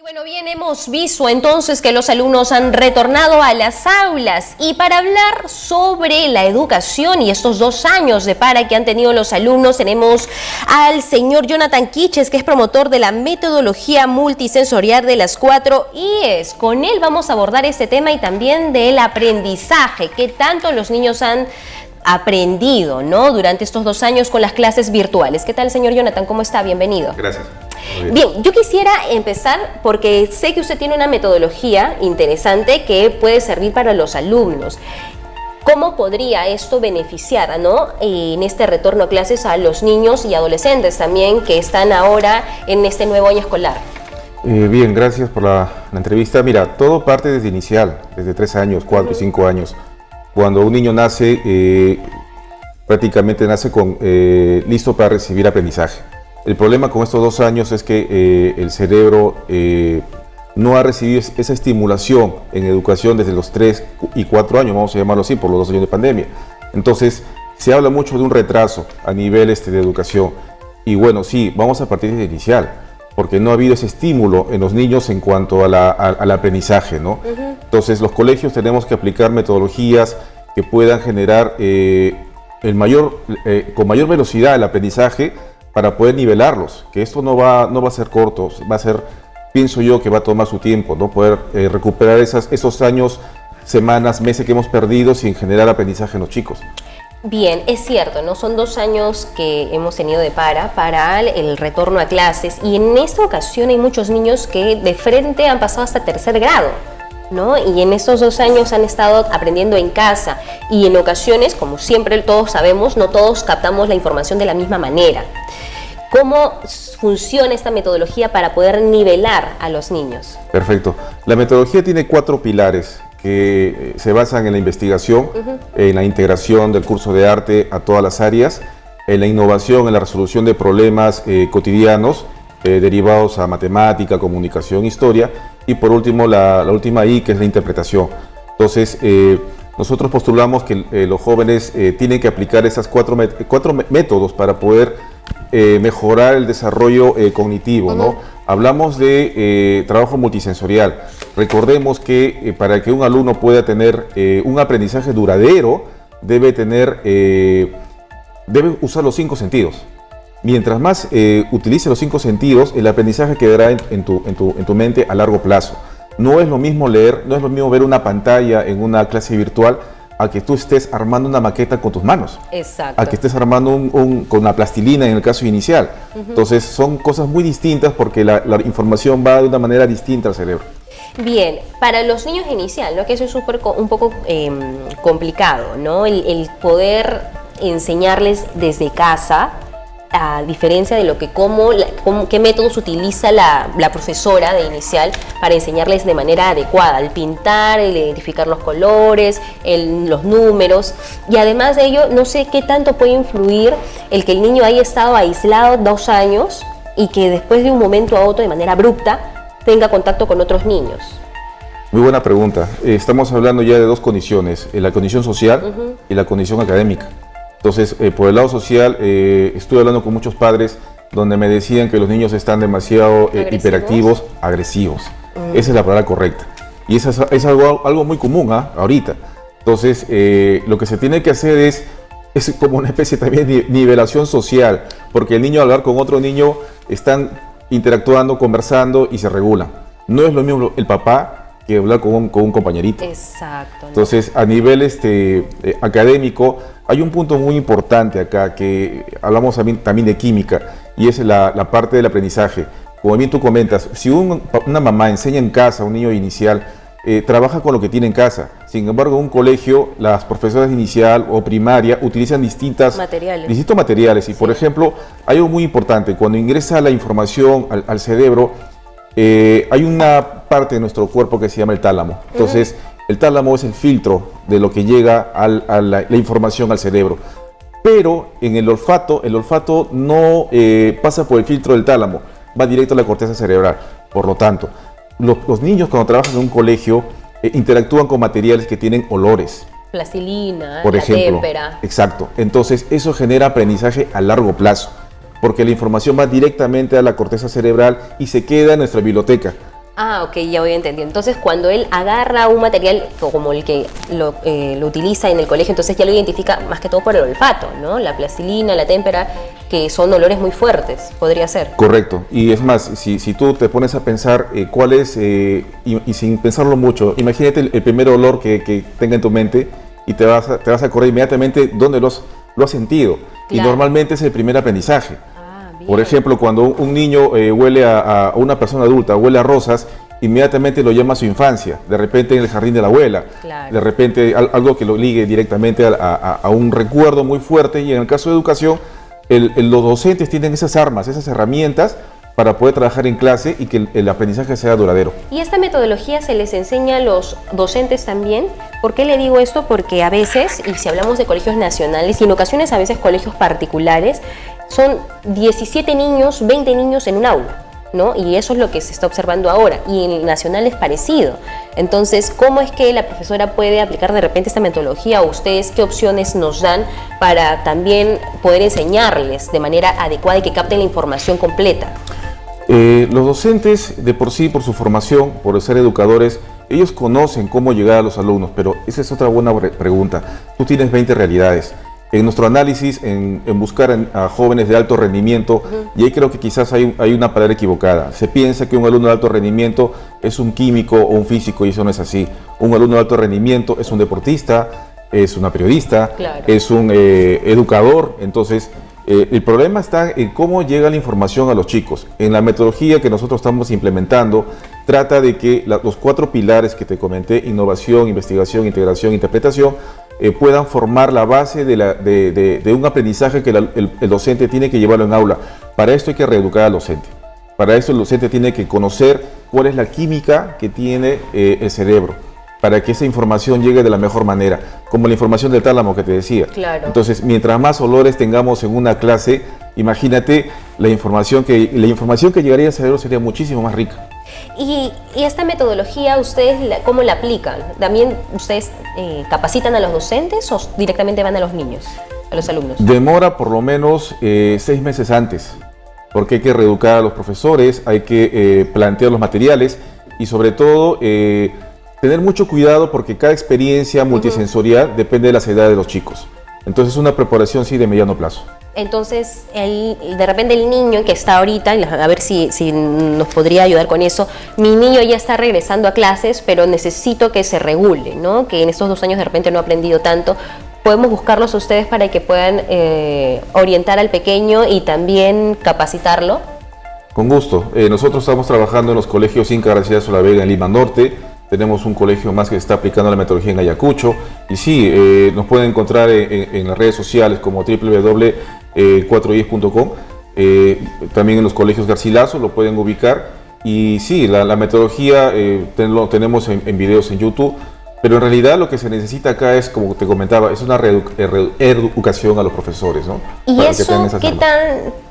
Bueno, bien, hemos visto entonces que los alumnos han retornado a las aulas, y para hablar sobre la educación y estos 2 años de para que han tenido los alumnos, tenemos al señor Jonathan Quiches, que es promotor de la metodología multisensorial de las 4 I's. Con él vamos a abordar este tema y también del aprendizaje, que tanto los niños han aprendido, ¿no?, durante estos 2 años con las clases virtuales. ¿Qué tal, señor Jonathan? ¿Cómo está? Bienvenido. Gracias. Bien, yo quisiera empezar porque sé que usted tiene una metodología interesante que puede servir para los alumnos. ¿Cómo podría esto beneficiar, ¿no?, en este retorno a clases a los niños y adolescentes también que están ahora en este nuevo año escolar? Bien, gracias por la entrevista. Mira, todo parte desde inicial, desde 3 años, 4 y 5 años. Cuando un niño nace, prácticamente nace listo para recibir aprendizaje. El problema con estos 2 años es que el cerebro no ha recibido esa estimulación en educación desde los 3 y 4 años, vamos a llamarlo así, por los 2 años de pandemia. Entonces, se habla mucho de un retraso a nivel de educación. Y bueno, sí, vamos a partir desde inicial, porque no ha habido ese estímulo en los niños en cuanto al aprendizaje, ¿no? Entonces, los colegios tenemos que aplicar metodologías que puedan generar con mayor velocidad el aprendizaje, para poder nivelarlos, que esto no va a ser corto, va a ser, pienso yo, que va a tomar su tiempo, ¿no? Poder recuperar esos años, semanas, meses que hemos perdido sin generar aprendizaje en los chicos. Bien, es cierto, ¿no? Son 2 años que hemos tenido de para el retorno a clases, y en esta ocasión hay muchos niños que de frente han pasado hasta 3er grado, ¿no? Y en estos 2 años han estado aprendiendo en casa, y en ocasiones, como siempre todos sabemos, no todos captamos la información de la misma manera. ¿Cómo funciona esta metodología para poder nivelar a los niños? Perfecto. La metodología tiene 4 pilares que se basan en la investigación, en la integración del curso de arte a todas las áreas, en la innovación, en la resolución de problemas cotidianos derivados a matemática, comunicación, historia, y por último la última I, que es la interpretación. Entonces, nosotros postulamos que los jóvenes tienen que aplicar esas 4 métodos para poder mejorar el desarrollo cognitivo, ¿no? Hablamos de trabajo multisensorial. Recordemos que para que un alumno pueda tener un aprendizaje duradero, debe usar los 5 sentidos. Mientras más utilice los 5 sentidos, el aprendizaje quedará en tu mente a largo plazo. No es lo mismo leer, no es lo mismo ver una pantalla en una clase virtual, a que tú estés armando una maqueta con tus manos. Exacto. A que estés armando con una plastilina en el caso inicial. Entonces son cosas muy distintas, porque la información va de una manera distinta al cerebro. Bien, para los niños inicial, ¿no?, que eso es un poco complicado, ¿no? El poder enseñarles desde casa, a diferencia de qué métodos utiliza la profesora de inicial para enseñarles de manera adecuada, el pintar, el identificar los colores, los números, y además de ello, no sé qué tanto puede influir el que el niño haya estado aislado 2 años y que después de un momento a otro, de manera abrupta, tenga contacto con otros niños. Muy buena pregunta. Estamos hablando ya de 2 condiciones, la condición social y la condición académica. Entonces, por el lado social, estuve hablando con muchos padres donde me decían que los niños están demasiado hiperactivos, agresivos. Esa es la palabra correcta. Y eso es algo muy común ahorita. Entonces, lo que se tiene que hacer es como una especie también de nivelación social, porque el niño, al hablar con otro niño, están interactuando, conversando y se regulan. No es lo mismo el papá que hablar con un compañerito. Exacto. Entonces, a nivel académico, hay un punto muy importante acá, que hablamos también de química, y es la parte del aprendizaje. Como bien tú comentas, si una mamá enseña en casa a un niño inicial, trabaja con lo que tiene en casa. Sin embargo, en un colegio, las profesoras de inicial o primaria utilizan distintos materiales. Y, por ejemplo, hay algo muy importante: cuando ingresa la información al cerebro, hay una parte de nuestro cuerpo que se llama el tálamo. Entonces, el tálamo es el filtro de lo que llega a la información al cerebro. Pero en el olfato no pasa por el filtro del tálamo, va directo a la corteza cerebral. Por lo tanto, los niños, cuando trabajan en un colegio, interactúan con materiales que tienen olores. Plastilina, por la ejemplo. témpera. Exacto. Entonces, eso genera aprendizaje a largo plazo, porque la información va directamente a la corteza cerebral y se queda en nuestra biblioteca. Ah, ok, ya voy a entender. Entonces, cuando él agarra un material como el que lo utiliza en el colegio, entonces ya lo identifica más que todo por el olfato, ¿no? La plastilina, la témpera, que son olores muy fuertes, podría ser. Correcto. Y es más, si tú te pones a pensar cuál es, y sin pensarlo mucho, imagínate el primer olor que tenga en tu mente y te vas a acordar inmediatamente dónde lo has sentido. Y Claro. normalmente es el primer aprendizaje. Ah, bien. Por ejemplo, cuando un niño huele a una persona adulta, huele a rosas, inmediatamente lo llama a su infancia, de repente en el jardín de la abuela, Claro. de repente algo que lo ligue directamente a un recuerdo muy fuerte. Y en el caso de educación, los docentes tienen esas armas, esas herramientas para poder trabajar en clase y que el aprendizaje sea duradero. ¿Y esta metodología se les enseña a los docentes también? ¿Por qué le digo esto? Porque a veces, y si hablamos de colegios nacionales y en ocasiones a veces colegios particulares, son 17 niños, 20 niños en un aula, ¿no? Y eso es lo que se está observando ahora. Y en el nacional es parecido. Entonces, ¿cómo es que la profesora puede aplicar de repente esta metodología? ¿O ustedes qué opciones nos dan para también poder enseñarles de manera adecuada y que capten la información completa? Los docentes, de por sí, por su formación, por ser educadores, ellos conocen cómo llegar a los alumnos, pero esa es otra buena pregunta. Tú tienes 20 realidades. En nuestro análisis, en buscar a jóvenes de alto rendimiento, y ahí creo que quizás hay una palabra equivocada. Se piensa que un alumno de alto rendimiento es un químico o un físico, y eso no es así. Un alumno de alto rendimiento es un deportista, es una periodista, Claro. es un educador. Entonces, el problema está en cómo llega la información a los chicos. En la metodología que nosotros estamos implementando, trata de que los 4 pilares que te comenté, innovación, investigación, integración, interpretación, puedan formar la base de un aprendizaje que el docente tiene que llevarlo en aula. Para esto hay que reeducar al docente. Para eso el docente tiene que conocer cuál es la química que tiene el cerebro, para que esa información llegue de la mejor manera, como la información del tálamo que te decía. Claro. Entonces, mientras más olores tengamos en una clase, imagínate la información que llegaría al cerebro sería muchísimo más rica. Y esta metodología, ¿ustedes cómo la aplican? ¿También ustedes capacitan a los docentes o directamente van a los niños, a los alumnos? Demora por lo menos 6 meses antes, porque hay que reeducar a los profesores, hay que plantear los materiales y sobre todo tener mucho cuidado porque cada experiencia multisensorial depende de las edades de los chicos. Entonces una preparación sí de mediano plazo. Entonces, de repente el niño que está ahorita, a ver si nos podría ayudar con eso, mi niño ya está regresando a clases, pero necesito que se regule, ¿no? Que en estos 2 años de repente no ha aprendido tanto. ¿Podemos buscarlos a ustedes para que puedan orientar al pequeño y también capacitarlo? Con gusto. Nosotros estamos trabajando en los colegios Inca García Solavega en Lima Norte. Tenemos un colegio más que está aplicando la metodología en Ayacucho. Y sí, nos pueden encontrar en las redes sociales como www.410.com. También en los colegios Garcilaso lo pueden ubicar. Y sí, la metodología lo tenemos en videos en YouTube. Pero en realidad lo que se necesita acá es, como te comentaba, es una reeducación a los profesores, ¿no? ¿Y Para que eso tengan esas qué armas.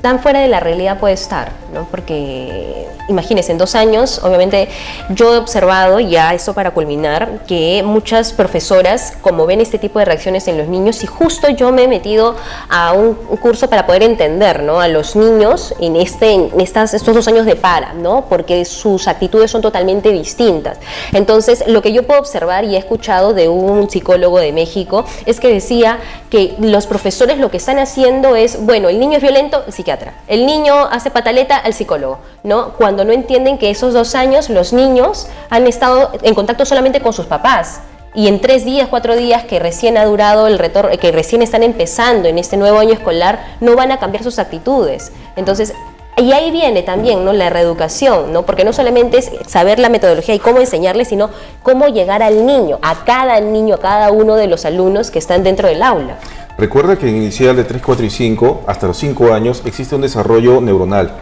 tan fuera de la realidad puede estar? ¿No? Porque imagínense, en 2 años, obviamente yo he observado, ya eso para culminar, que muchas profesoras, como ven este tipo de reacciones en los niños, y justo yo me he metido a un curso para poder entender, ¿no?, a los niños en estos 2 años de para, ¿no?, porque sus actitudes son totalmente distintas. Entonces, lo que yo puedo observar y he escuchado de un psicólogo de México es que decía que los profesores lo que están haciendo es, bueno, el niño es violento, el psiquiatra, el niño hace pataleta, al psicólogo, ¿no? Cuando no entienden que esos 2 años los niños han estado en contacto solamente con sus papás. Y en 3 días, 4 días que recién ha durado el retorno, que recién están empezando en este nuevo año escolar, no van a cambiar sus actitudes. Entonces, y ahí viene también, ¿no?, la reeducación, ¿no? Porque no solamente es saber la metodología y cómo enseñarle, sino cómo llegar al niño, a cada uno de los alumnos que están dentro del aula. Recuerda que en inicial de 3, 4 y 5, hasta los 5 años, existe un desarrollo neuronal.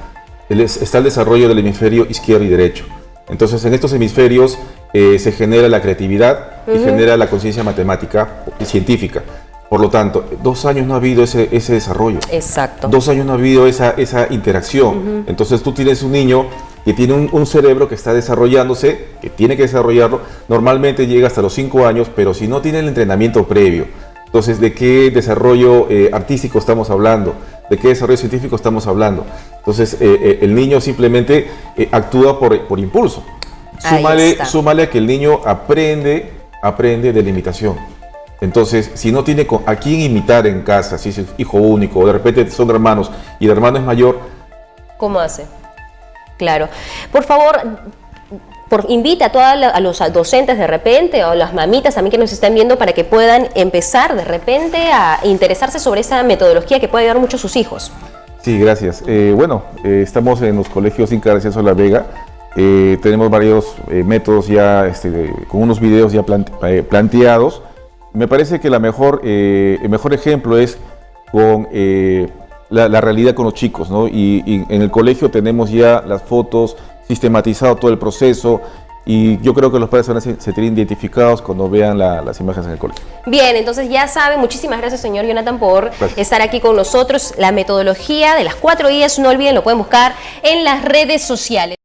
Está el desarrollo del hemisferio izquierdo y derecho. Entonces, en estos hemisferios se genera la creatividad y genera la conciencia matemática y científica. Por lo tanto, 2 años no ha habido ese desarrollo. Exacto. 2 años no ha habido esa interacción. Entonces tú tienes un niño que tiene un cerebro que está desarrollándose, que tiene que desarrollarlo, normalmente llega hasta los 5 años, pero si no tiene el entrenamiento previo, entonces, ¿de qué desarrollo artístico estamos hablando? ¿De qué desarrollo científico estamos hablando? Entonces, el niño simplemente actúa por impulso. Súmale a que el niño aprende de la imitación. Entonces, si no tiene a quién imitar en casa, si es hijo único, o de repente son hermanos y el hermano es mayor, ¿cómo hace? Claro. Por favor, invita a los docentes de repente, o las mamitas también que nos están viendo, para que puedan empezar de repente a interesarse sobre esa metodología que puede ayudar mucho a sus hijos. Sí, gracias. Estamos en los colegios Inca de Acceso a La Vega. Tenemos varios métodos ya, con unos videos ya planteados. Me parece que el mejor ejemplo es con la realidad con los chicos, ¿no? Y en el colegio tenemos ya las fotos, sistematizado todo el proceso, y yo creo que los padres van a sentir identificados cuando vean las imágenes en el colegio. Bien, entonces ya saben, muchísimas gracias, señor Jonathan, por estar aquí con nosotros. La metodología de las 4 I's, no olviden, lo pueden buscar en las redes sociales.